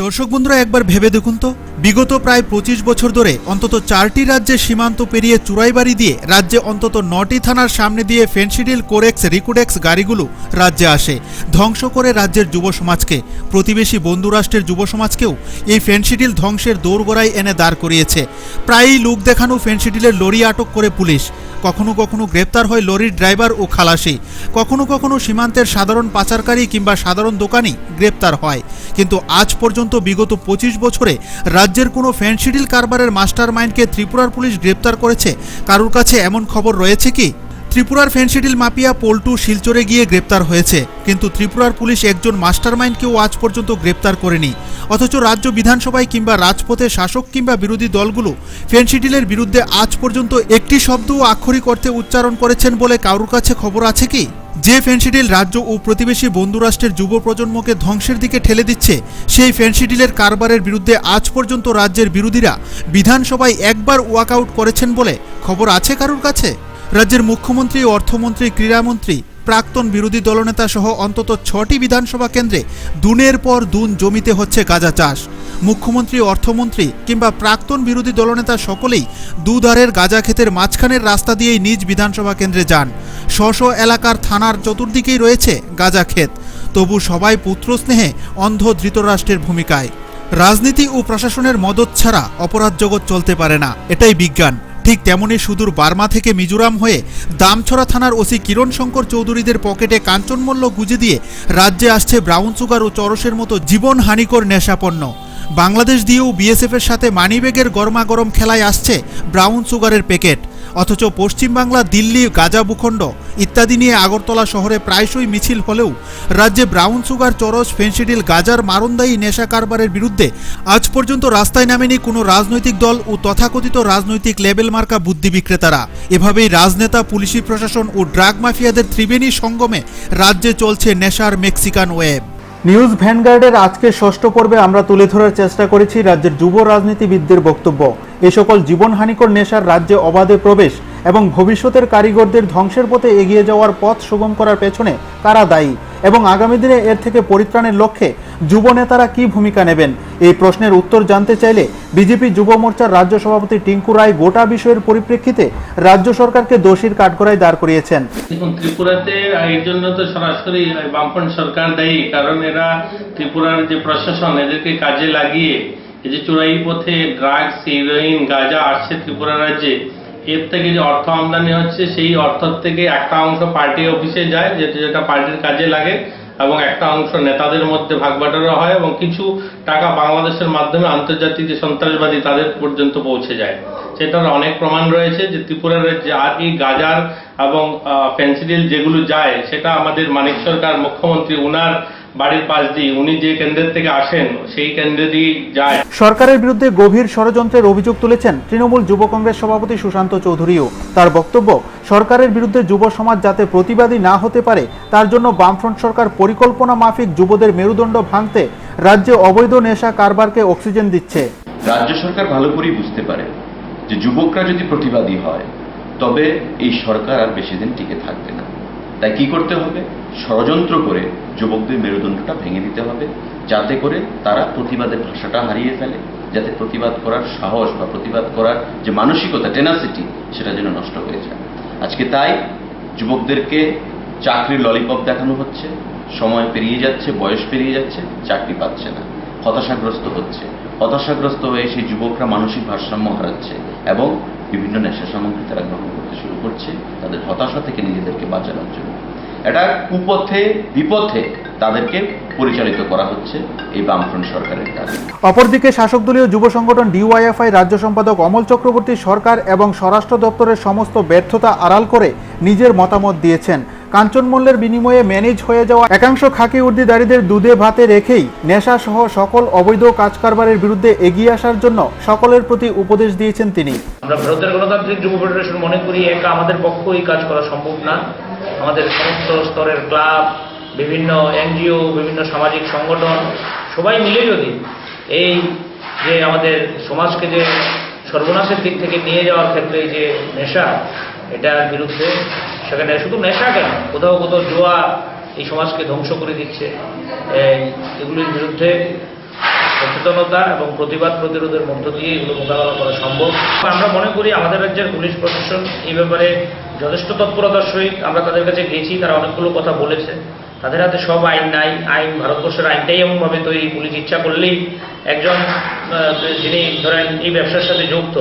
দর্শক বন্ধুরা, একবার ভেবে দেখুন তো, বিগত প্রায় 25 বছর ধরে অন্তত 4টি রাজ্যের সীমান্ত পেরিয়ে চুরাইবাড়ি দিয়ে রাজ্যে অন্তত 9টি থানার সামনে দিয়ে ফেনসিডিল, কোরেক্স, রিকুডেক্স গাড়িগুলো রাজ্যে আসে, ধ্বংস করে রাজ্যের যুব সমাজকে। প্রতিবেশী বন্ধু রাষ্ট্রের যুব সমাজকেও এই ফেনসিডিল ধ্বংসের দোরগোড়ায় এনে দাঁড় করিয়েছে। প্রায়ই লোক দেখানো ফেনসিডিলের লরি আটক করে পুলিশ, কখনো কখনো গ্রেপ্তার হয় লরির ড্রাইভার ও খালাসি, কখনো কখনো সীমান্তের সাধারণ পাচারকারী কিংবা সাধারণ দোকানি গ্রেপ্তার হয়। কিন্তু আজ পর্যন্ত বিগত 25 বছরে রাজ্যের কোনো ফেনসিডিল কারবারের মাস্টার মাইন্ডকে ত্রিপুরার পুলিশ গ্রেপ্তার করেছে কারোর কাছে এমন খবর রয়েছে কি? ত্রিপুরার ফেনসিডিল মাফিয়া পল্টু শিলচরে গিয়ে গ্রেপ্তার হয়েছে, কিন্তু ত্রিপুরার পুলিশ একজন মাস্টার মাইন্ডকেও আজ পর্যন্ত গ্রেপ্তার করেনি। অথচ রাজ্য বিধানসভায় কিংবা রাজপথে শাসক কিংবা বিরোধী দলগুলো ফেনসিডিলের বিরুদ্ধে আজ পর্যন্ত একটি শব্দও আক্ষরিক অর্থে উচ্চারণ করেছেন বলে কারোর কাছে খবর আছে কি? যে ফেনসিডিল রাজ্য ও প্রতিবেশী বন্ধু রাষ্ট্রের যুব প্রজন্মকে ধ্বংসের দিকে ঠেলে দিচ্ছে, সেই ফেনসিডিলের কারবারের বিরুদ্ধে আজ পর্যন্ত রাজ্যের বিরোধীরা বিধানসভায় একবার ওয়াকআউট করেছেন বলে খবর আছে কারোর কাছে? রাজ্যের মুখ্যমন্ত্রী, অর্থমন্ত্রী, ক্রীড়ামন্ত্রী, প্রাক্তন বিরোধী দলনেতা সহ অন্তত 6টি বিধানসভা কেন্দ্রে দুনের পর দুন জমিতে হচ্ছে গাঁজা চাষ। মুখ্যমন্ত্রী, অর্থমন্ত্রী কিংবা প্রাক্তন বিরোধী দলনেতা সকলেই দুধারের গাঁজা ক্ষেতের মাঝখানের রাস্তা দিয়েই নিজ বিধানসভা কেন্দ্রে যান। স্ব এলাকার থানার চতুর্দিকেই রয়েছে গাঁজা ক্ষেত, তবু সবাই পুত্রস্নেহে অন্ধ ধৃতরাষ্ট্রের ভূমিকায়। রাজনীতি ও প্রশাসনের মদত ছাড়া অপরাধ জগৎ চলতে পারে না, এটাই বিজ্ঞান। ঠিক তেমনি সুদূর বার্মা থেকে মিজোরাম হয়ে দামছড়া থানার ওসি কিরণ শঙ্কর চৌধুরীদের পকেটে কাঞ্চনমল্ল গুজে দিয়ে রাজ্যে আসছে ব্রাউন সুগার ও চরসের মতো জীবন হানিকর নেশাপণ্য। বাংলাদেশ দিয়েও বিএসএফের সাথে মানিব্যাগের গরমাগরম খেলায় আসছে ব্রাউন সুগারের প্যাকেট। অথচ পশ্চিমবাংলা, দিল্লি, গাজা ভূখণ্ড ইত্যাদি নিয়ে আগরতলা শহরে প্রায়শই মিছিল হলেও রাজ্যে ব্রাউন সুগার, চরস, ফেনসিডিল, গাজার মারণদায়ী নেশা কারবারের বিরুদ্ধে আজ পর্যন্ত রাস্তায় নামেনি কোনো রাজনৈতিক দল ও তথাকথিত রাজনৈতিক লেবেল মার্কা বুদ্ধি বিক্রেতারা। এভাবেই রাজনেতা, পুলিশি প্রশাসন ও ড্রাগ মাফিয়াদের ত্রিবেণী সঙ্গমে রাজ্যে চলছে নেশার মেক্সিকান ওয়েব। নিউজ ভ্যানগার্ডের আজকে 6ষ্ঠ পর্বে আমরা তুলে ধরার চেষ্টা করেছি রাজ্যের যুব রাজনীতিবিদদের বক্তব্য। এই সকল জীবনহানিকর নেশার রাজ্যে অবাধে প্রবেশ এবং ভবিষ্যতের কারিগরদের ধ্বংসের পথে এগিয়ে যাওয়ার পথ সুগম করার পেছনে কারা দায়ী এবং আগামী দিনে এর থেকে পরিত্রাণের লক্ষ্যে যুব নেতারা কি ভূমিকা নেবেন, এই প্রশ্নের উত্তর জানতে চাইলে বিজেপি যুব মোর্চার রাজ্য সভাপতি টিঙ্কু রায় গোটা বিষয়ের পরিপ্রেক্ষিতে রাজ্য সরকারকে দোষীর কাঠগড়ায় দাঁড় করিয়েছেন। ত্রিপুরাতে এর জন্য তো সরাসরি বামফ্রন্ট সরকার দায়ী, কারণ এরা ত্রিপুরার যে প্রশাসন এদেরকে কাজে লাগিয়ে এই যে চোরাই পথে ড্রাগস, হিরোইন, গাঁজা আসছে ত্রিপুরা রাজ্যে, এর থেকে যে অর্থ আমদানি হচ্ছে সেই অর্থ থেকে একটা অংশ পার্টি অফিসে যায়, যেটা পার্টির কাজে লাগে, এবং একটা অংশ নেতাদের মধ্যে ভাগ বাটোয়ারা হয় এবং কিছু টাকা বাংলাদেশের মাধ্যমে আন্তর্জাতিক যে সন্ত্রাসবাদী তাদের পর্যন্ত পৌঁছে যায়। সেটার অনেক প্রমাণ রয়েছে যে ত্রিপুরার যে আর এই গাজার এবং ফেনসিডিল যেগুলো যায় সেটা আমাদের মানিক সরকার মুখ্যমন্ত্রী উনার বাড়ির পাশ দিয়ে, উনি যে কেন্দ্রের থেকে আসেন সেই কেন্দ্রে দিয়ে যায়। সরকারের বিরুদ্ধে গভীর ষড়যন্ত্রের অভিযোগ তুলেছেন তৃণমূল যুব কংগ্রেস সভাপতি সুশান্ত চৌধুরীও। তার বক্তব্য, সরকারের বিরুদ্ধে যুব সমাজ যাতে প্রতিবাদী না হতে পারে তার জন্য বামফ্রন্ট সরকার পরিকল্পনা মাফিক যুবদের মেরুদণ্ড ভাঙতে রাজ্যে অবৈধ নেশা কারবারকে অক্সিজেন দিচ্ছে। রাজ্য সরকার ভালো করেই বুঝতে পারে যে যুবকরা যদি প্রতিবাদী হয় তবে এই সরকার আর বেশি দিন টিকে থাকবে না। তাই কি করতে হবে? ষড়যন্ত্র করে যুবকদের মেরুদণ্ডটা ভেঙে দিতে হবে, যাতে করে তারা প্রতিবাদের ভাষাটা হারিয়ে ফেলে, যাতে প্রতিবাদ করার সাহস বা প্রতিবাদ করার যে মানসিকতা, টেনাসিটি, সেটা যেন নষ্ট হয়ে যায়। আজকে তাই যুবকদেরকে চাকরির ললিপপ দেখানো হচ্ছে, সময় পেরিয়ে যাচ্ছে, বয়স পেরিয়ে যাচ্ছে, চাকরি পাচ্ছে না, হতাশাগ্রস্ত হচ্ছে। হতাশাগ্রস্ত হয়ে সেই যুবকরা মানসিক ভারসাম্য হারাচ্ছে এবং বিভিন্ন নেশা সামগ্রী তারা গ্রহণ করতে শুরু করছে তাদের হতাশা থেকে নিজেদেরকে বাঁচানোর জন্য। এটা কুপথে, বিপথে তাদেরকে পরিচালিত করা হচ্ছে এই বামফ্রন্ট সরকারের কাছে। অপরদিকে শাসক দলীয় যুব সংগঠন ডিওয়াইএফআই রাজ্য সম্পাদক অমল চক্রবর্তী সরকার এবং স্বরাষ্ট্র দপ্তরের সমস্ত ব্যর্থতা আড়াল করে নিজের মতামত দিয়েছেন। কাঞ্চনমল্লের বিনিময়ে ম্যানেজ হয়ে যাওয়া একাংশ খাকি উর্দিদারীদের দুধে ভাতে রেখেই নেশা সহ সকল অবৈধ কাজকারবারের বিরুদ্ধে এগিয়ে আসার জন্য সকলের প্রতি উপদেশ দিয়েছেন তিনি। আমরা ভারতের গণতান্ত্রিক যুব ফেডারেশন মনে করি একা আমাদের পক্ষে এই কাজ করা সম্ভব না। আমাদের সমস্ত স্তরের ক্লাব, বিভিন্ন এনজিও, বিভিন্ন সামাজিক সংগঠন সবাই মিলে যদি এই যে আমাদের সমাজকে যে সর্বনাশের দিক থেকে নিয়ে যাওয়ার ক্ষেত্রে যে নেশা, এটার বিরুদ্ধে, সেখানে শুধু নেশা কেন, কোথাও কোথাও জুয়া এই সমাজকে ধ্বংস করে দিচ্ছে, এগুলির বিরুদ্ধে সচেতনতা এবং প্রতিবাদ প্রতিরোধের মধ্য দিয়ে এগুলো মোকাবেলা করা সম্ভব। আমরা মনে করি আমাদের রাজ্যের পুলিশ প্রশাসন এই ব্যাপারে যথেষ্ট তৎপরতার সহিত, আমরা তাদের কাছে গেছি, তারা অনেকগুলো কথা বলেছে। তাদের হাতে সব আইন নাই, ভারতবর্ষের আইনটাই এমনভাবে তৈরি, পুলিশ ইচ্ছা করলেই একজন যিনি ধরেন এই ব্যবসার সাথে যুক্ত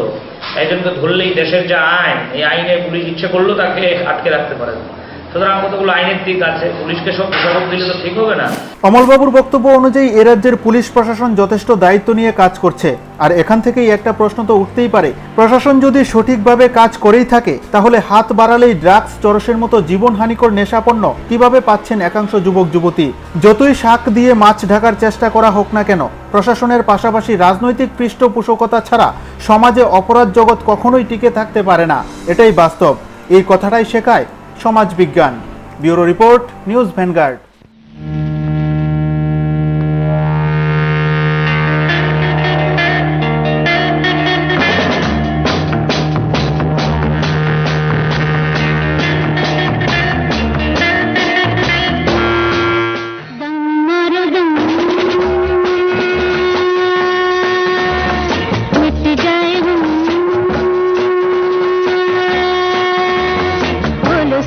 একজনকে ধরলেই দেশের যা আইন, এই আইনে পুলিশ ইচ্ছে করলেও তাকে আটকে রাখতে পারে না। সুতরাং কতগুলো আইনের দিক আছে, পুলিশকে সব দোষারোপ দিলে তো ঠিক হবে না। অমলবাবুর বক্তব্য অনুযায়ী এ রাজ্যের পুলিশ প্রশাসন যথেষ্ট দায়িত্ব নিয়ে কাজ করছে। আর এখান থেকেই একটা প্রশ্ন তো উঠতেই পারে, প্রশাসন যদি সঠিকভাবে কাজ করেই থাকে তাহলে হাত বাড়ালেই ড্রাগস, চরসের মতো জীবনহানিকর নেশাপণ্য কিভাবে পাচ্ছেন একাংশ যুবক যুবতী? যতই শাক দিয়ে মাছ ঢাকার চেষ্টা করা হোক না কেন, প্রশাসনের পাশাপাশি রাজনৈতিক পৃষ্ঠপোষকতা ছাড়া সমাজে অপরাধ জগৎ কখনোই টিকে থাকতে পারে না। এটাই বাস্তব। এই কথাটাই শেখায় সমাজ বিজ্ঞান। Bureau report, news Vanguard.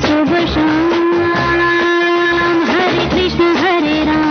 शुभ शाम, हरे कृष्ण हरे राम।